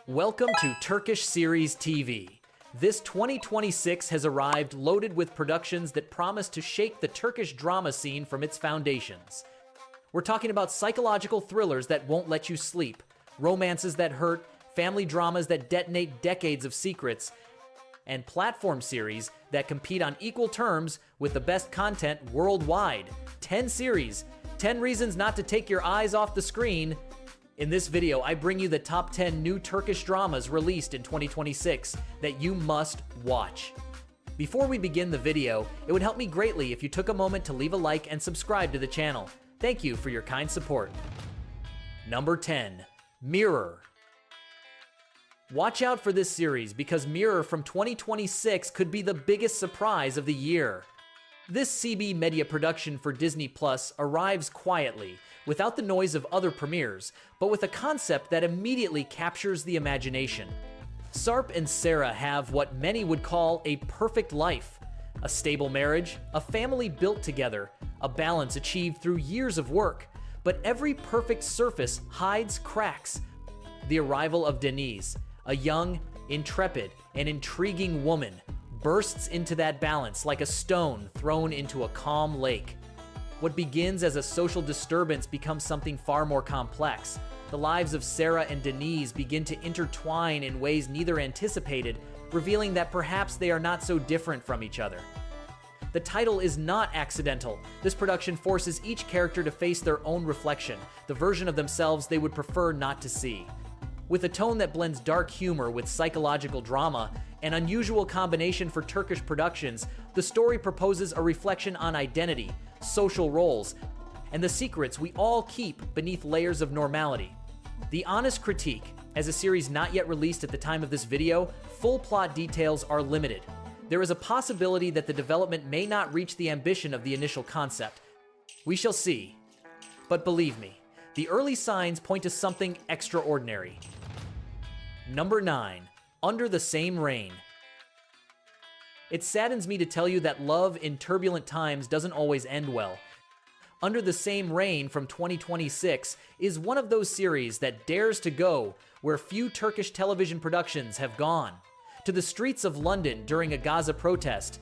Welcome to Turkish Series TV. This 2026 has arrived loaded with productions that promise to shake the Turkish drama scene from its foundations. We're talking about psychological thrillers that won't let you sleep, romances that hurt, family dramas that detonate decades of secrets, and platform series that compete on equal terms with the best content worldwide. 10 series, 10 reasons not to take your eyes off the screen. In this video, I bring you the top 10 new Turkish dramas released in 2026 that you must watch. Before we begin the video, it would help me greatly if you took a moment to leave a like and subscribe to the channel. Thank you for your kind support. Number 10. Mirror. Watch out for this series because Mirror from 2026 could be the biggest surprise of the year. This CB media production for Disney Plus arrives quietly, without the noise of other premieres, but with a concept that immediately captures the imagination. Sarp and Sarah have what many would call a perfect life. A stable marriage, a family built together, a balance achieved through years of work. But every perfect surface hides cracks. The arrival of Denise, a young, intrepid, and intriguing woman, bursts into that balance like a stone thrown into a calm lake. What begins as a social disturbance becomes something far more complex. The lives of Sarah and Denise begin to intertwine in ways neither anticipated, revealing that perhaps they are not so different from each other. The title is not accidental. This production forces each character to face their own reflection, the version of themselves they would prefer not to see. With a tone that blends dark humor with psychological drama, an unusual combination for Turkish productions, the story proposes a reflection on identity, social roles, and the secrets we all keep beneath layers of normality. The Honest Critique, as a series not yet released at the time of this video, full plot details are limited. There is a possibility that the development may not reach the ambition of the initial concept. We shall see. But believe me, the early signs point to something extraordinary. Number 9. Under the Same Rain. It saddens me to tell you that love in turbulent times doesn't always end well. Under the Same Rain from 2026 is one of those series that dares to go where few Turkish television productions have gone. To the streets of London during a Gaza protest,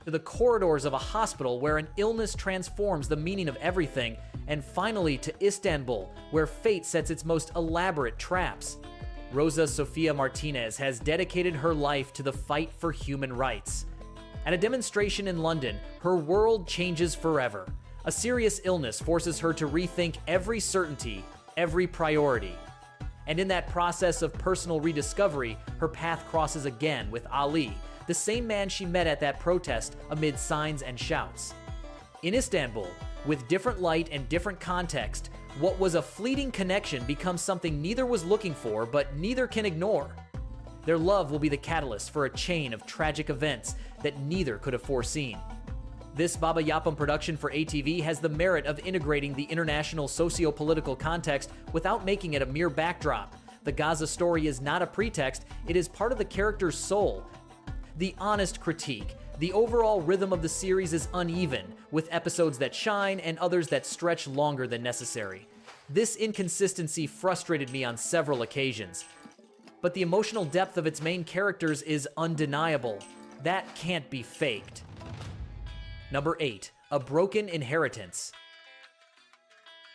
to the corridors of a hospital where an illness transforms the meaning of everything, and finally to Istanbul, where fate sets its most elaborate traps. Rosa Sofia Martinez has dedicated her life to the fight for human rights. At a demonstration in London, her world changes forever. A serious illness forces her to rethink every certainty, every priority. And in that process of personal rediscovery, her path crosses again with Ali, the same man she met at that protest amid signs and shouts. In Istanbul, with different light and different context, what was a fleeting connection becomes something neither was looking for, but neither can ignore. Their love will be the catalyst for a chain of tragic events that neither could have foreseen. This Baba Yapım production for ATV has the merit of integrating the international socio-political context without making it a mere backdrop. The Gaza story is not a pretext, it is part of the character's soul. The Honest Critique. The overall rhythm of the series is uneven, with episodes that shine and others that stretch longer than necessary. This inconsistency frustrated me on several occasions. But the emotional depth of its main characters is undeniable. That can't be faked. Number 8. A Broken Inheritance.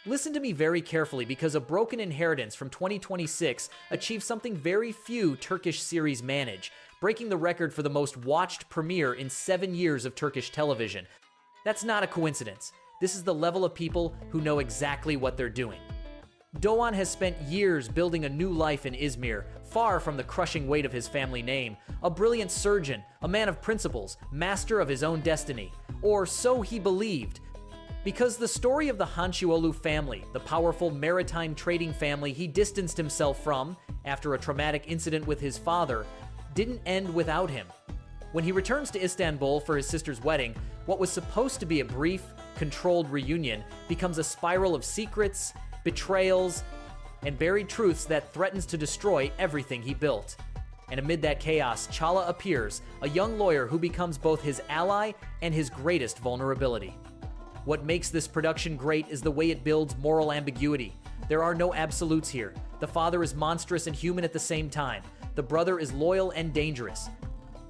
Listen to me very carefully because A Broken Inheritance from 2026 achieved something very few Turkish series manage, breaking the record for the most watched premiere in 7 years of Turkish television. That's not a coincidence. This is the level of people who know exactly what they're doing. Doğan has spent years building a new life in Izmir, far from the crushing weight of his family name. A brilliant surgeon, a man of principles, master of his own destiny. Or so he believed. Because the story of the Hancioğlu family, the powerful maritime trading family he distanced himself from after a traumatic incident with his father, didn't end without him. When he returns to Istanbul for his sister's wedding, what was supposed to be a brief, controlled reunion becomes a spiral of secrets, betrayals, and buried truths that threatens to destroy everything he built. And amid that chaos, Çağla appears, a young lawyer who becomes both his ally and his greatest vulnerability. What makes this production great is the way it builds moral ambiguity. There are no absolutes here. The father is monstrous and human at the same time. The brother is loyal and dangerous.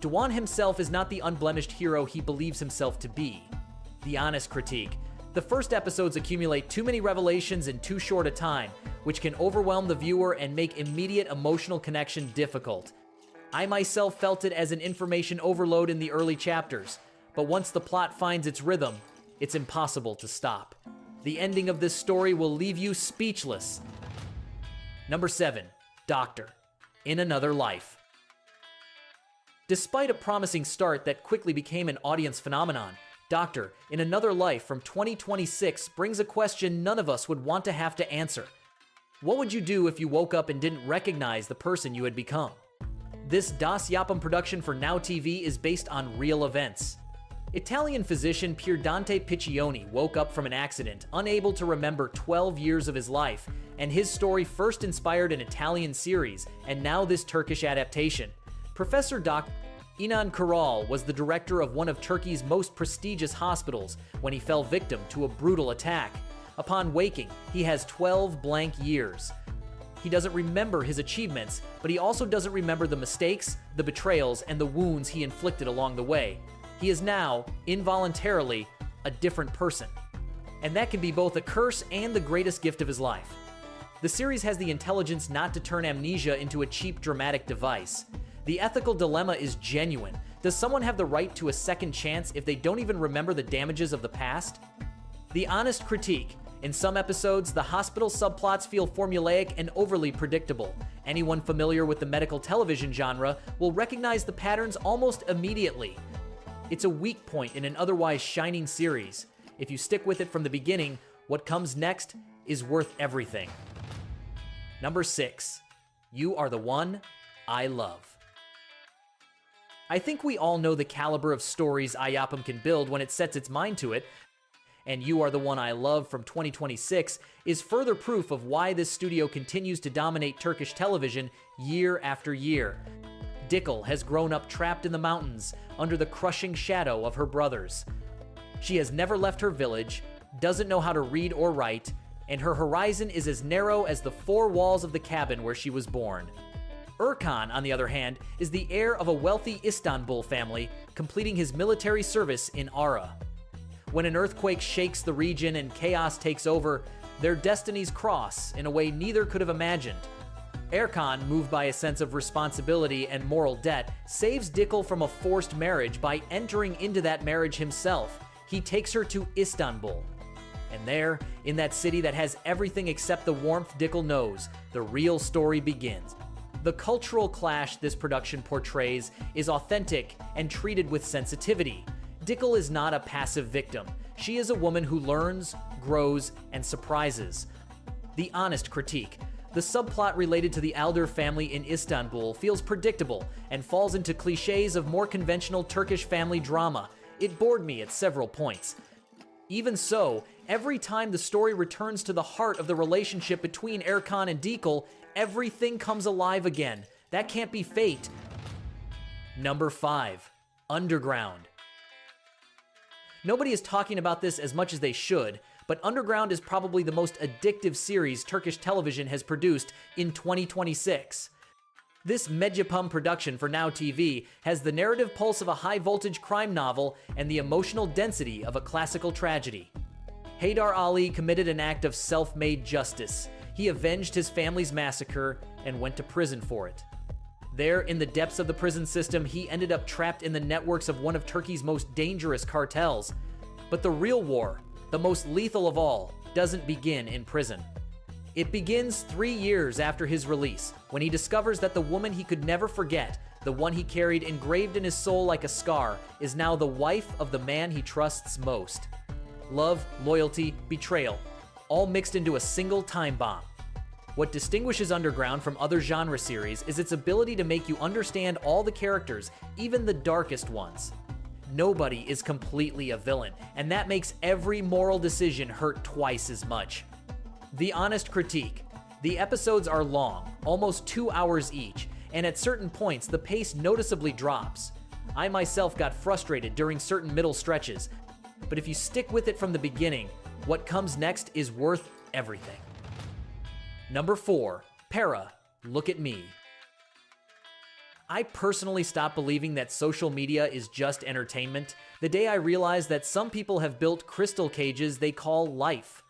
Dewan himself is not the unblemished hero he believes himself to be. The honest critique. The first episodes accumulate too many revelations in too short a time, which can overwhelm the viewer and make immediate emotional connection difficult. I myself felt it as an information overload in the early chapters, but once the plot finds its rhythm, it's impossible to stop. The ending of this story will leave you speechless. Number 7. Doctor. In Another Life. Despite a promising start that quickly became an audience phenomenon, Doctor, In Another Life from 2026 brings a question none of us would want to have to answer. What would you do if you woke up and didn't recognize the person you had become? This Das Yapam production for Now TV is based on real events. Italian physician Pierdante Piccioni woke up from an accident, unable to remember 12 years of his life, and his story first inspired an Italian series, and now this Turkish adaptation. Professor Dr. Inan Kural was the director of one of Turkey's most prestigious hospitals when he fell victim to a brutal attack. Upon waking, he has 12 blank years. He doesn't remember his achievements, but he also doesn't remember the mistakes, the betrayals, and the wounds he inflicted along the way. He is now, involuntarily, a different person. And that can be both a curse and the greatest gift of his life. The series has the intelligence not to turn amnesia into a cheap dramatic device. The ethical dilemma is genuine. Does someone have the right to a second chance if they don't even remember the damages of the past? The honest critique. In some episodes, the hospital subplots feel formulaic and overly predictable. Anyone familiar with the medical television genre will recognize the patterns almost immediately. It's a weak point in an otherwise shining series. If you stick with it from the beginning, what comes next is worth everything. Number 6. You Are the One I Love. I think we all know the caliber of stories Ayapam can build when it sets its mind to it, and You Are the One I Love from 2026 is further proof of why this studio continues to dominate Turkish television year after year. Dikil has grown up trapped in the mountains under the crushing shadow of her brothers. She has never left her village, doesn't know how to read or write, and her horizon is as narrow as the 4 walls of the cabin where she was born. Erkan, on the other hand, is the heir of a wealthy Istanbul family, completing his military service in Ara. When an earthquake shakes the region and chaos takes over, their destinies cross in a way neither could have imagined. Erkan, moved by a sense of responsibility and moral debt, saves Dikil from a forced marriage by entering into that marriage himself. He takes her to Istanbul. And there, in that city that has everything except the warmth Dikil knows, the real story begins. The cultural clash this production portrays is authentic and treated with sensitivity. Dikil is not a passive victim. She is a woman who learns, grows, and surprises. The honest critique. The subplot related to the Alder family in Istanbul feels predictable and falls into cliches of more conventional Turkish family drama. It bored me at several points. Even so, every time the story returns to the heart of the relationship between Erkan and Dikil, everything comes alive again. That can't be fate. Number 5. Underground. Nobody is talking about this as much as they should, but Underground is probably the most addictive series Turkish television has produced in 2026. This Medyapum production for Now TV has the narrative pulse of a high-voltage crime novel and the emotional density of a classical tragedy. Haydar Ali committed an act of self-made justice. He avenged his family's massacre and went to prison for it. There, in the depths of the prison system, he ended up trapped in the networks of one of Turkey's most dangerous cartels. But the real war, the most lethal of all, doesn't begin in prison. It begins 3 years after his release, when he discovers that the woman he could never forget, the one he carried engraved in his soul like a scar, is now the wife of the man he trusts most. Love, loyalty, betrayal, all mixed into a single time bomb. What distinguishes Underground from other genre series is its ability to make you understand all the characters, even the darkest ones. Nobody is completely a villain, and that makes every moral decision hurt twice as much. The honest critique. The episodes are long, almost 2 hours each, and at certain points the pace noticeably drops. I myself got frustrated during certain middle stretches, but if you stick with it from the beginning, what comes next is worth everything. Number 4. Pera, Look at Me. I personally stopped believing that social media is just entertainment the day I realized that some people have built crystal cages they call life.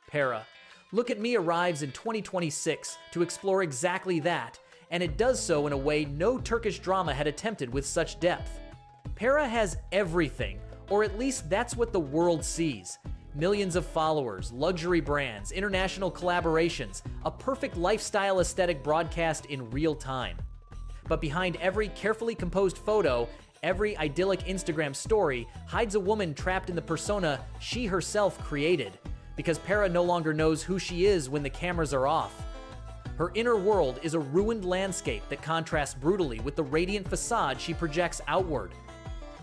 Pera, Look at Me arrives in 2026 to explore exactly that, and it does so in a way no Turkish drama had attempted with such depth. Pera has everything, or at least that's what the world sees. Millions of followers, luxury brands, international collaborations, a perfect lifestyle aesthetic broadcast in real time. But behind every carefully composed photo, every idyllic Instagram story hides a woman trapped in the persona she herself created, because Pera no longer knows who she is when the cameras are off. Her inner world is a ruined landscape that contrasts brutally with the radiant facade she projects outward.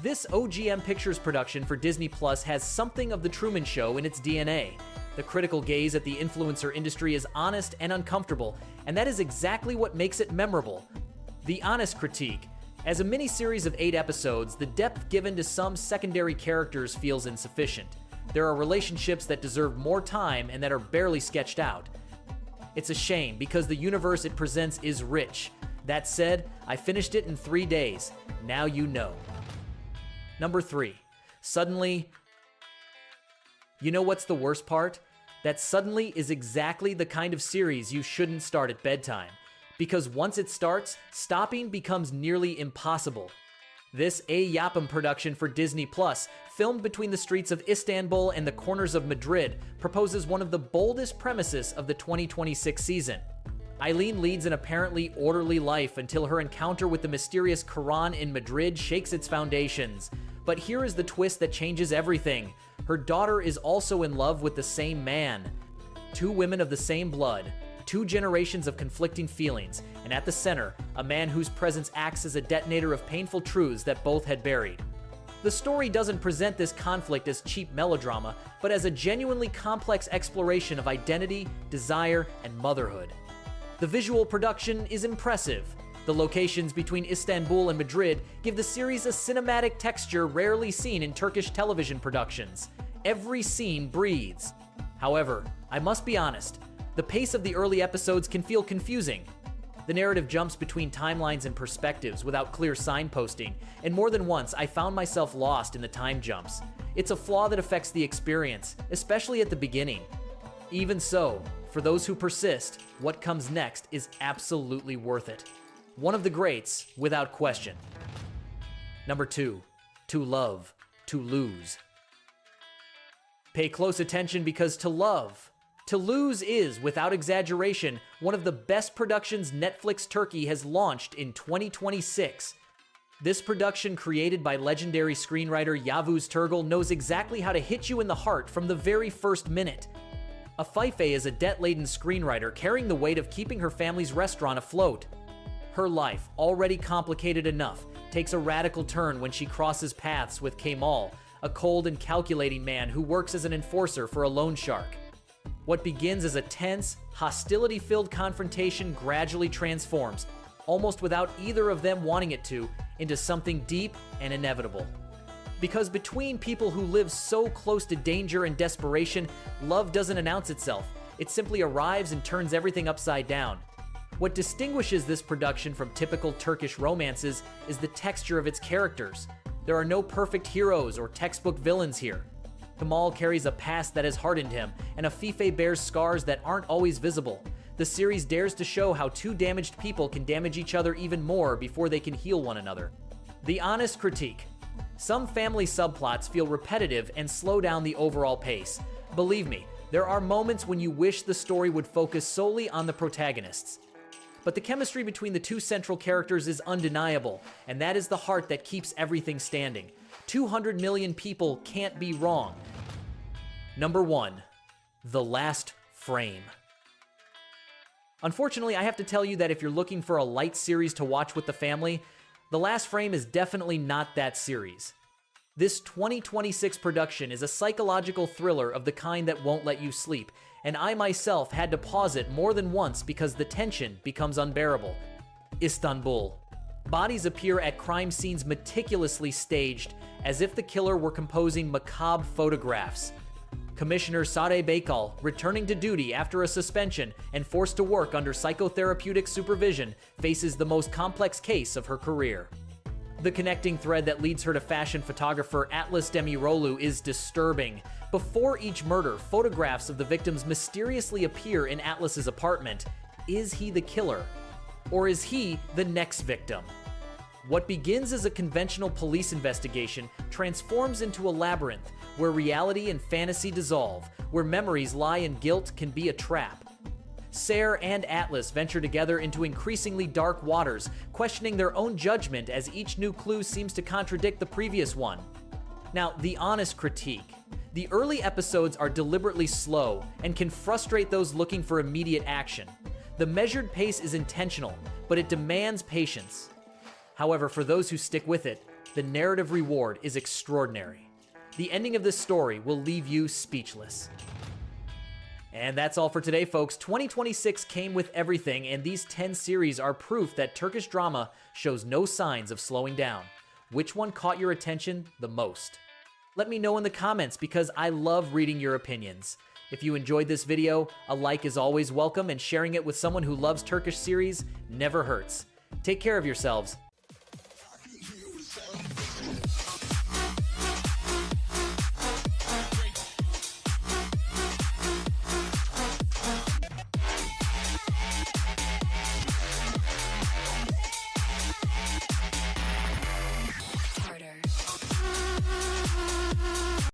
This OGM Pictures production for Disney Plus has something of The Truman Show in its DNA. The critical gaze at the influencer industry is honest and uncomfortable, and that is exactly what makes it memorable. The honest critique. As a mini-series of 8 episodes, the depth given to some secondary characters feels insufficient. There are relationships that deserve more time and that are barely sketched out. It's a shame because the universe it presents is rich. That said, I finished it in 3 days. Now you know. Number 3. Suddenly. You know what's the worst part? That Suddenly is exactly the kind of series you shouldn't start at bedtime. Because once it starts, stopping becomes nearly impossible. This Yapım production for Disney Plus, filmed between the streets of Istanbul and the corners of Madrid, proposes one of the boldest premises of the 2026 season. Eileen leads an apparently orderly life until her encounter with the mysterious Quran in Madrid shakes its foundations. But here is the twist that changes everything. Her daughter is also in love with the same man. 2 women of the same blood, 2 generations of conflicting feelings, and at the center, a man whose presence acts as a detonator of painful truths that both had buried. The story doesn't present this conflict as cheap melodrama, but as a genuinely complex exploration of identity, desire, and motherhood. The visual production is impressive. The locations between Istanbul and Madrid give the series a cinematic texture rarely seen in Turkish television productions. Every scene breathes. However, I must be honest, the pace of the early episodes can feel confusing. The narrative jumps between timelines and perspectives without clear signposting, and more than once I found myself lost in the time jumps. It's a flaw that affects the experience, especially at the beginning. Even so, for those who persist, what comes next is absolutely worth it. One of the greats, without question. Number 2. To Love, To Lose. Pay close attention because To Lose is, without exaggeration, one of the best productions Netflix Turkey has launched in 2026. This production, created by legendary screenwriter Yavuz Turgul, knows exactly how to hit you in the heart from the very first minute. Afife is a debt-laden screenwriter carrying the weight of keeping her family's restaurant afloat. Her life, already complicated enough, takes a radical turn when she crosses paths with Kemal, a cold and calculating man who works as an enforcer for a loan shark. What begins as a tense, hostility-filled confrontation gradually transforms, almost without either of them wanting it to, into something deep and inevitable. Because between people who live so close to danger and desperation, love doesn't announce itself. It simply arrives and turns everything upside down. What distinguishes this production from typical Turkish romances is the texture of its characters. There are no perfect heroes or textbook villains here. Kemal carries a past that has hardened him, and Afife bears scars that aren't always visible. The series dares to show how 2 damaged people can damage each other even more before they can heal one another. The honest critique. Some family subplots feel repetitive and slow down the overall pace. Believe me, there are moments when you wish the story would focus solely on the protagonists. But the chemistry between the 2 central characters is undeniable, and that is the heart that keeps everything standing. 200 million people can't be wrong. Number 1. The Last Frame. Unfortunately, I have to tell you that if you're looking for a light series to watch with the family, The Last Frame is definitely not that series. This 2026 production is a psychological thriller of the kind that won't let you sleep, and I myself had to pause it more than once because the tension becomes unbearable. Istanbul. Bodies appear at crime scenes meticulously staged, as if the killer were composing macabre photographs. Commissioner Sade Baykal, returning to duty after a suspension and forced to work under psychotherapeutic supervision, faces the most complex case of her career. The connecting thread that leads her to fashion photographer Atlas Demirolu is disturbing. Before each murder, photographs of the victims mysteriously appear in Atlas's apartment. Is he the killer? Or is he the next victim? What begins as a conventional police investigation transforms into a labyrinth where reality and fantasy dissolve, where memories lie and guilt can be a trap. Ser and Atlas venture together into increasingly dark waters, questioning their own judgment as each new clue seems to contradict the previous one. Now, the honest critique. The early episodes are deliberately slow and can frustrate those looking for immediate action. The measured pace is intentional, but it demands patience. However, for those who stick with it, the narrative reward is extraordinary. The ending of this story will leave you speechless. And that's all for today, folks. 2026 came with everything, and these 10 series are proof that Turkish drama shows no signs of slowing down. Which one caught your attention the most? Let me know in the comments because I love reading your opinions. If you enjoyed this video, a like is always welcome, and sharing it with someone who loves Turkish series never hurts. Take care of yourselves,